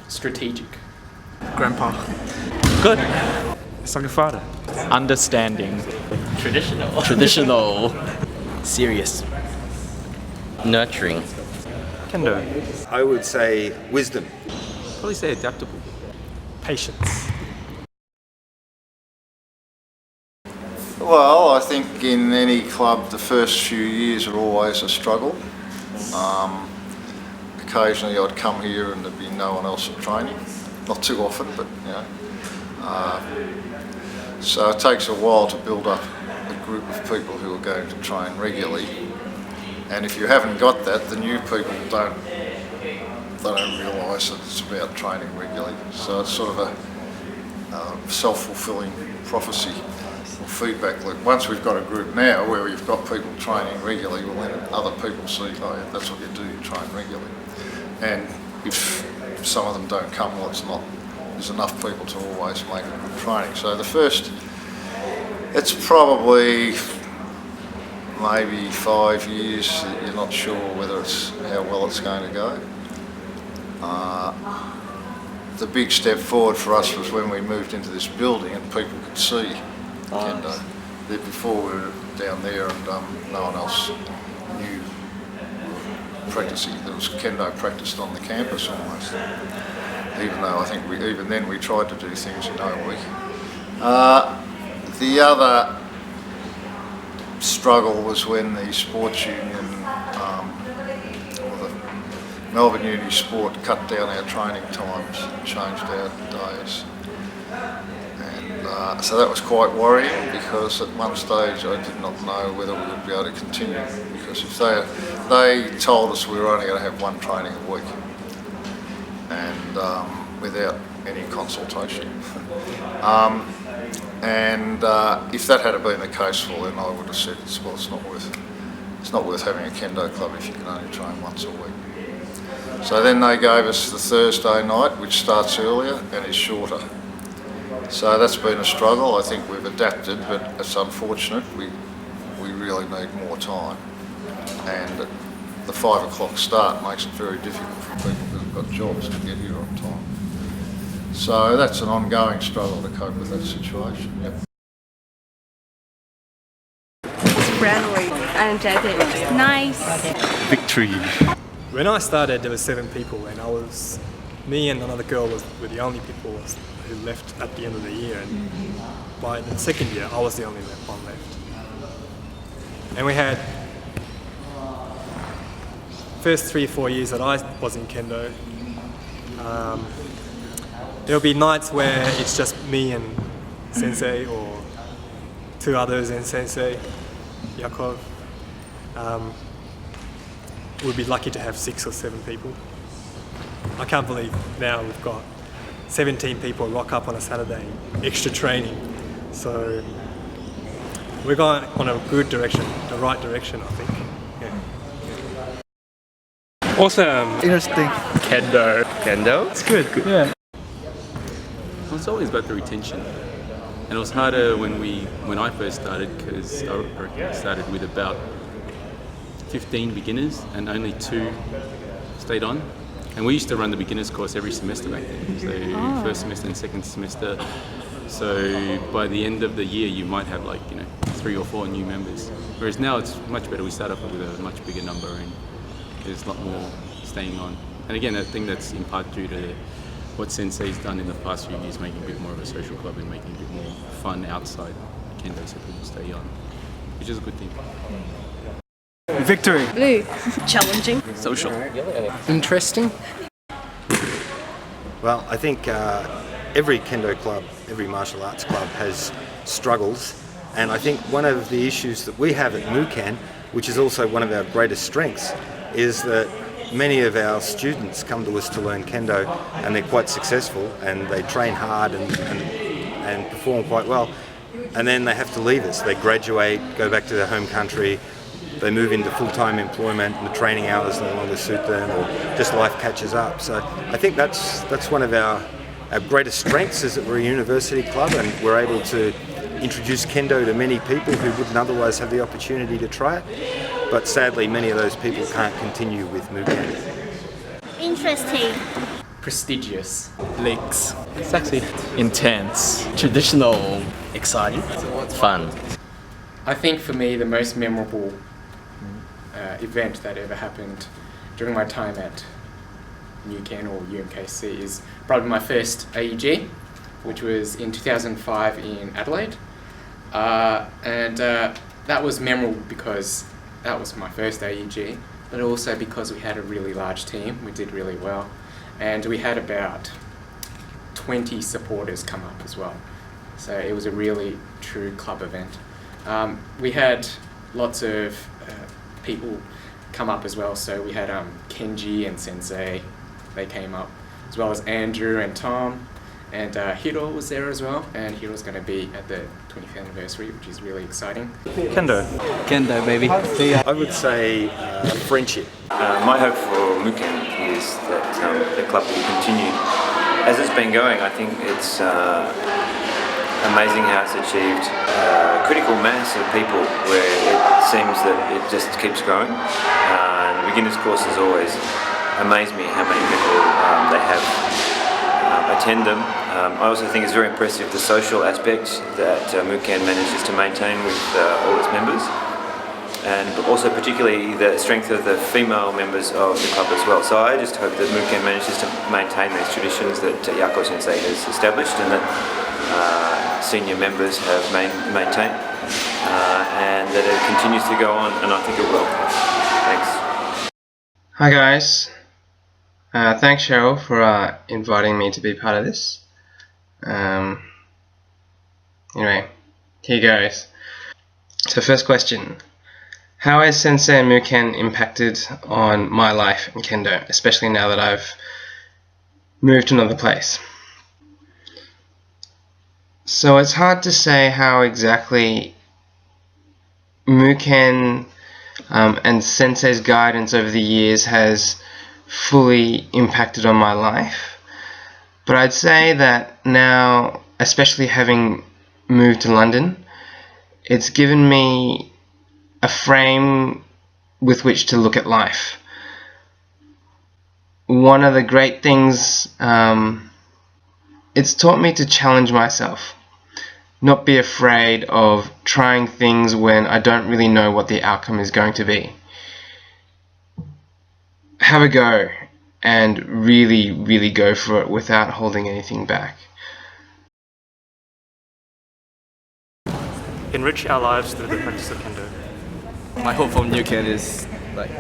Strategic. Grandpa. Good. It's like a father. Understanding. Traditional. Traditional. Serious. Nurturing. Kendo. I would say wisdom. Probably say adaptable. Patience. Well, I think in any club the first few years are always a struggle. Occasionally I'd come here and there'd be no one else at training. Not too often, but you know. So it takes a while to build up a group of people who are going to train regularly. And if you haven't got that, the new people don't realise that it's about training regularly. So it's sort of a self-fulfilling prophecy or feedback loop. Once we've got a group now where we've got people training regularly, well then other people see, oh yeah, that's what you do, you train regularly. And if some of them don't come, well there's enough people to always make a good training. So it's probably maybe 5 years that you're not sure how well it's going to go. The big step forward for us was when we moved into this building and people could see Kendo. Before we were down there and no one else knew practicing. There was Kendo practiced on the campus almost. Even though I think even then we tried to do things in a week. The other struggle was when the sports union, or the Melbourne Uni Sport, cut down our training times and changed our days. And so that was quite worrying because at one stage I did not know whether we would be able to continue, because if they told us we were only going to have one training a week and without any consultation. And if that had been the case, well then I would have said, well, it's not worth having a kendo club if you can only train once a week. So then they gave us the Thursday night, which starts earlier and is shorter. So that's been a struggle. I think we've adapted, but it's unfortunate. We really need more time. And the 5 o'clock start makes it very difficult for people who've got jobs to get here on time. So that's an ongoing struggle to cope with that situation. Yep. It's friendly, energetic, nice. Victory. When I started, there were 7 people, and me and another girl were the only people who left at the end of the year. And by the second year, I was the only one left. And we had first 3 or 4 years that I was in kendo. There'll be nights where it's just me and Sensei, or 2 others and Sensei, Yakov. We'd be lucky to have 6 or 7 people. I can't believe now we've got 17 people rock up on a Saturday, extra training. So we're going on a good direction, the right direction, I think. Yeah. Awesome. Interesting. Kendo. Kendo? It's good. Yeah. It's always about the retention. And it was harder when I first started, because I started with about 15 beginners and only 2 stayed on. And we used to run the beginners course every semester back then. So first semester and second semester. So by the end of the year, you might have 3 or 4 new members. Whereas now it's much better. We start off with a much bigger number and there's a lot more staying on. And again, I think that's in part due to what Sensei's done in the past few years, making a bit more of a social club and making a bit more fun outside kendo so people stay on, which is a good thing. Victory. Blue. Challenging. Social. Interesting. Well, I think every kendo club, every martial arts club has struggles, and I think one of the issues that we have at MUKEN, which is also one of our greatest strengths, is that many of our students come to us to learn kendo and they're quite successful and they train hard and perform quite well, and then they have to leave us. They graduate, go back to their home country, they move into full-time employment and the training hours no longer suit them, or just life catches up. So I think that's one of our greatest strengths, is that we're a university club and we're able to introduce kendo to many people who wouldn't otherwise have the opportunity to try it. But sadly, many of those people can't continue with MUKEN. Interesting. Prestigious. Lakes. Sexy. Intense. Traditional. Exciting. Fun. I think for me the most memorable event that ever happened during my time at MUKEN or UMKC is probably my first AEG, which was in 2005 in Adelaide. That was memorable because that was my first AEG, but also because we had a really large team. We did really well, and we had about 20 supporters come up as well. So it was a really true club event. We had lots of people come up as well. So we had Kenji and Sensei, they came up, as well as Andrew and Tom, and Hiro was there as well, and Hiro's going to be at the 25th anniversary, which is really exciting. Kendo. Kendo, baby. I would say friendship. My hope for MUKEN is that the club will continue. As it's been going, I think it's amazing how it's achieved critical mass of people where it seems that it just keeps growing. The beginners courses always amaze me how many people they have attend them. I also think it's very impressive the social aspect that MUKEN manages to maintain with all its members, and also particularly the strength of the female members of the club as well. So I just hope that MUKEN manages to maintain these traditions that Yako Sensei has established and that senior members have maintained, and that it continues to go on, and I think it will. Thanks. Hi guys, thanks Cheryl for inviting me to be part of this. Anyway, here goes. So first question, how has Sensei and MUKEN impacted on my life in Kendo, especially now that I've moved to another place? So it's hard to say how exactly MUKEN and Sensei's guidance over the years has fully impacted on my life, but I'd say that now, especially having moved to London, it's given me a frame with which to look at life. One of the great things, it's taught me to challenge myself, not be afraid of trying things when I don't really know what the outcome is going to be. Have a go and really go for it without holding anything back. Enrich our lives through the practice of Kendo. My hope for MUKEN is like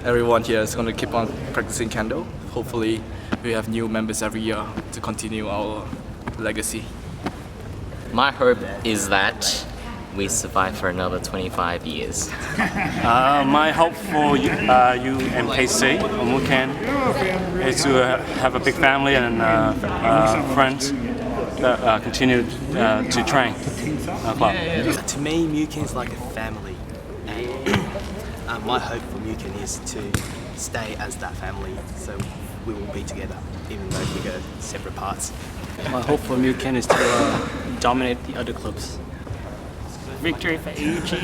everyone here is going to keep on practicing Kendo. Hopefully we have new members every year to continue our legacy. My hope is that we survive for another 25 years. My hope for UMKC or MUKEN is to have a big family and friends that continue to train our club. To me, MUKEN is like a family, and my hope for MUKEN is to stay as that family, so we will be together, even though we go separate paths. My hope for MUKEN is to dominate the other clubs. Victory for AEG.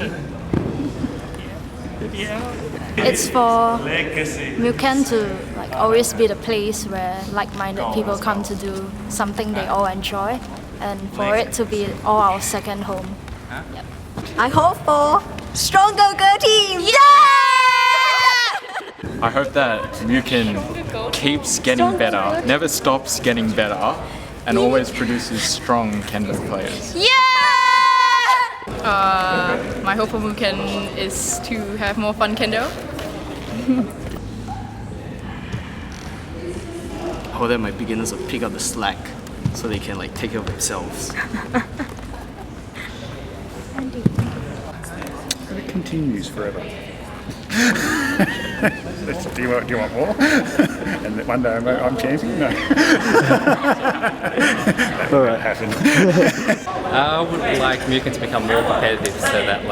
It's for MUKEN to always be the place where like-minded people come to do something they all enjoy, and for it to be all our second home. Yep. I hope for stronger girl team. Yeah! I hope that MUKEN keeps getting better, never stops getting better, and always produces strong Kendo players. Yeah! My hope for MUKEN is to have more fun Kendo. I hope that my beginners will pick up the slack so they can take care of themselves. It continues forever. Do you want more? And one day I'm champion? No. That won't happen. I would like MUKEN to become more competitive so that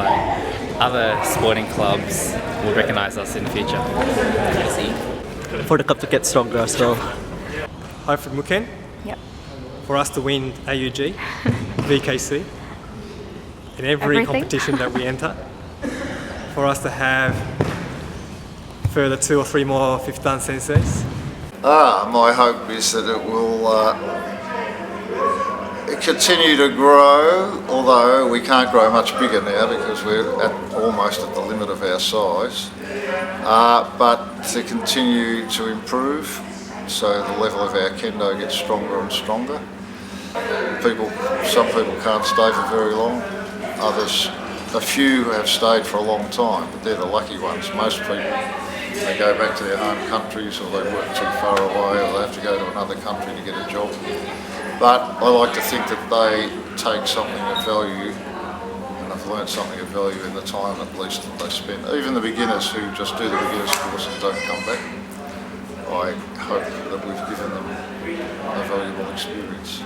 other sporting clubs will recognise us in the future. For the club to get stronger as well. Hope for MUKEN. Yep. For us to win AUG, VKC, in every competition that we enter. For us to have further 2 or 3 more 5th dan senseis. My hope is that it will continue to grow, although we can't grow much bigger now because we're almost at the limit of our size, but to continue to improve so the level of our kendo gets stronger and stronger. Some people can't stay for very long, a few have stayed for a long time, but they're the lucky ones. Most people, they go back to their home countries, or they work too far away, or they have to go to another country to get a job. But I like to think that they take something of value, and have learnt something of value in the time at least that they spend. Even the beginners who just do the beginners course and don't come back, I hope that we've given them a valuable experience.